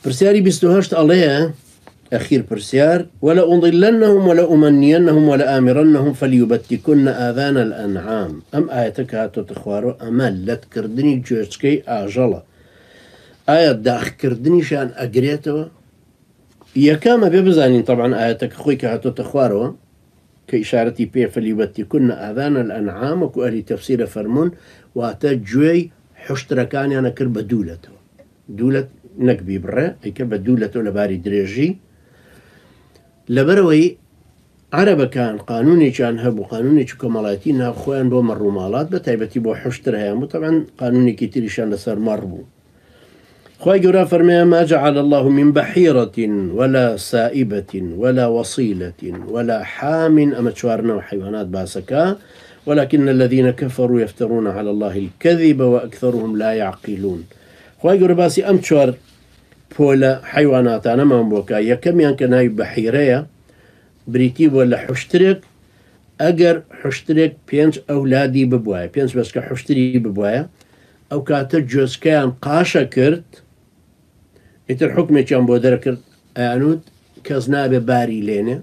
برسياري بيستوهشت عليها أخير برسيار ولا أضلنهم ولا أمنينهم ولا آمرنهم فليبتكن آذان الأنعام آياتك هاتو تخوارو أمال لا تكردني جوشكي آجلا آيات داخ كردني شان أقريتو يكام ببزانين طبعا آياتك خويك هاتو تخوارو كإشارتي بيه فليبتكن آذان الأنعام وكو أهلي تفسير فرمون واتا جوي حشتركاني أنا كرب دولته دولة نكبي برا أي كرب دولته لباري دريجي لبروي عرب كان قانوني كان هبو قانوني كمالاتين هب خوان بو مرومالات بتايبتي بو حشترها طبعا قانوني كتير شان لسر مربو خوي قرا فرمي ما جعل الله من بحيرة ولا سائبة ولا وصيلة ولا حام أما تشوارنا وحيوانات باسكا ولكن الذين كفروا يفترون على الله الكذب وأكثرهم لا يعقلون خوي قرا باسي أم تشوار بولا حيوانات أنا ما بوكا يكم يمكن هاي بحيرية بريتي ولا حشترك أجر حشترك بينش أولادي ببوايا بينش بس كحشتري ببوايا أو كاتر جوز كان قاشا كرت إتر حكمي كان بودر كرت أعنود كزنابة باري لينه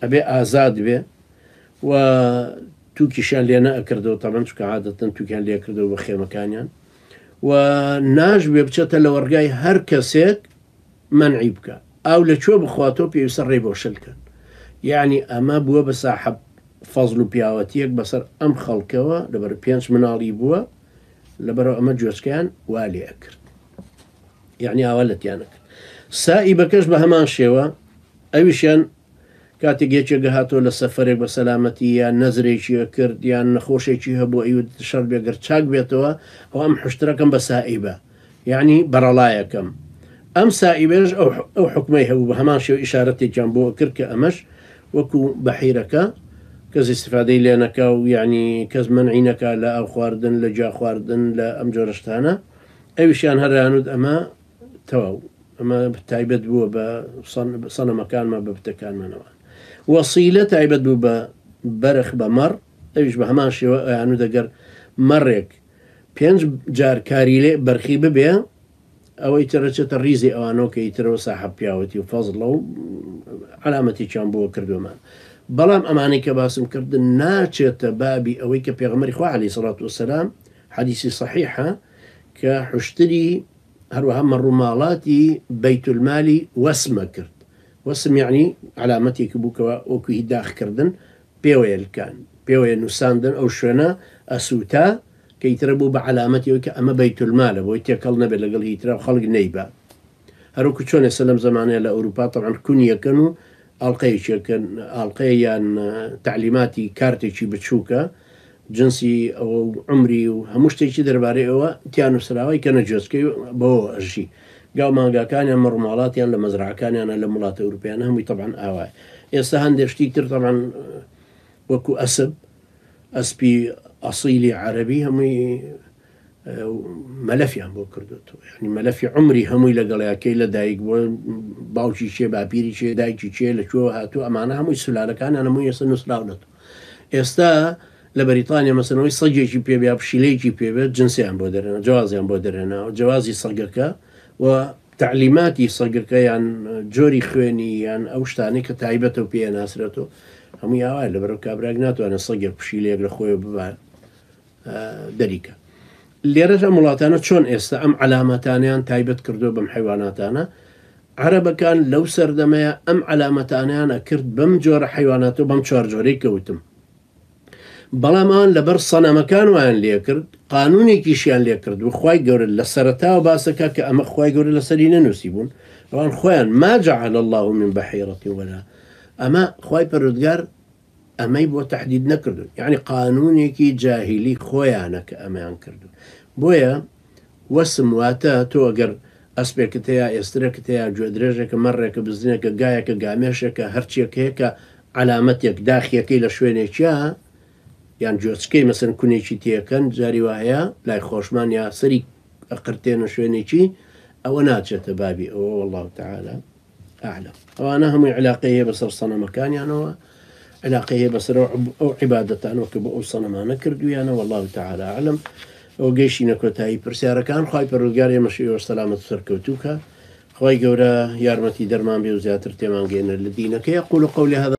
أبي آزاد به و توكي شان لينا أكردو طبعا شو كعادة توكي كان لي أكردو بخيمة كانيان وناج بيبتشتا لورقاي هر كسيك منعي بك أو لشو بخواتو بيسري بوشلكن يعني أما بوا بساحب فضلو بياوتيك بصر أم خلقوا لبر بيانش منالي بوا لبر أما جوز كان والي أكر يعني أولت يانك سائبة كشبه همان شوا أيشان كاتي جيتشي قهاتو لسفرك بسلامتي يا نزريشي كرد يا نخوشيشي هبو أيود شرب يقر تشاق بيتوا أو أم حشتركم بسائبة يعني برالايكم أم سائبة أو حكمي هبو بهمان شوا إشارتي جنبو كرك أمش وكو بحيرك كز استفادة لينك ويعني كز منعينك لا أو خواردن لجا خواردن لا أم جورشتانا أيشان هرانود أما تو أما بتعبد بو بصن مكان ما ببتكان منوان وصيلة تعبد بو برخ بمر أيش بهمان شيء يعني دقر مرك بينج جار كاريلي برخي ببيا أو يترشت الريزي أو أنو كي يترو صاحب بياوتي وفضلو علامتي كان بو كردو مان بلام أماني كباسم كرد ناتشة بابي أو كبيغمري خو عليه الصلاة والسلام حديثي صحيحة كحشتري هروها الرمالاتي بيت المال واسم كرد واسم يعني علامتي كبوكا وكي داخ كردن بيويل كان بيويل نساندن أو شونا أسوتا كي يتربوا بعلامتي وكا أما بيت المال ويتيكلنا بلقل يتربوا خلق نيبا هروكو شون سلم زمانيا لأوروبا طبعا كونيا كانوا ألقيان تعليماتي كارتيشي بتشوكا جنسي أو عمري وهمشتي درباري أو تيانو سراوي كان جوزكي بو أجي قاو ما كان يمر مالات يعني لمزرعة كان يعني لمولات أوروبية هم طبعا أواي يستهان دشتيكتر طبعا وكو أسبي أصيلي عربي هم ملفي هم بكردوتو يعني ملفي عمري هم يلقى كيلا دايق باوشي شيء بابيري شيء دايق شيء لشو هاتو أمانة هم يسلالة كان أنا مو يسنو سلاونته يستا لبريطانيا مثلا ويصجي شيء بيبي أبشيلي شيء بيبي جنسي عم بودرنا جوازي عم بودرنا جوازي صقرك وتعليماتي صقرك يعني جوري خويني يعني أوشتاني كتعيبته بيه ناسرته هم ياوي لبرو كابراجناتو أنا صقر بشيلي يقرأ خوي ببع دريكا اللي رجع ملاتانا شون إستا أم علامتانيان تايبت كردو بم حيواناتانا عربا كان لو سردمايا أم علامتانيان كرد بم جور حيواناتو بم شور جوري كوتم بلامان لبر صنا مكان وان لي كرد قانوني كيشيان لي كرد وخواي قور لسرتا وباسكا كأما خواي قور لسرين نسيبون وان خوان ما جعل الله من بحيرة ولا أما خواي بردقار أما يبو تحديد نكردو يعني قانوني كي جاهلي خويانك أمان كردو بويا وسم واتا توقر أسبكتيا يستركتيا جودريجك مرك بزنك قايك قامشك هرشيك هيك علامتك داخيك إلى شوينيشيا يعني جوزكي مثلا كونيشي تيكن جاري وهيا لا خوشمان يا سري أقرتين شوينيشي أو ناتشة بابي أو والله تعالى أعلم وأنا هم علاقية بصر صنع مكان يعني علاقية بصر أو عبادة أنا وكبو صنع ما نكردو يعني والله تعالى أعلم وجيشي نكوتاي برسيارة كان خايف الرجال مشي والسلامة سركوتوكا خواهی گەورە یارمەتی دەرمان بێ و زیاتر تێمانگەێنە لە دینەکە. يقول قولي هذا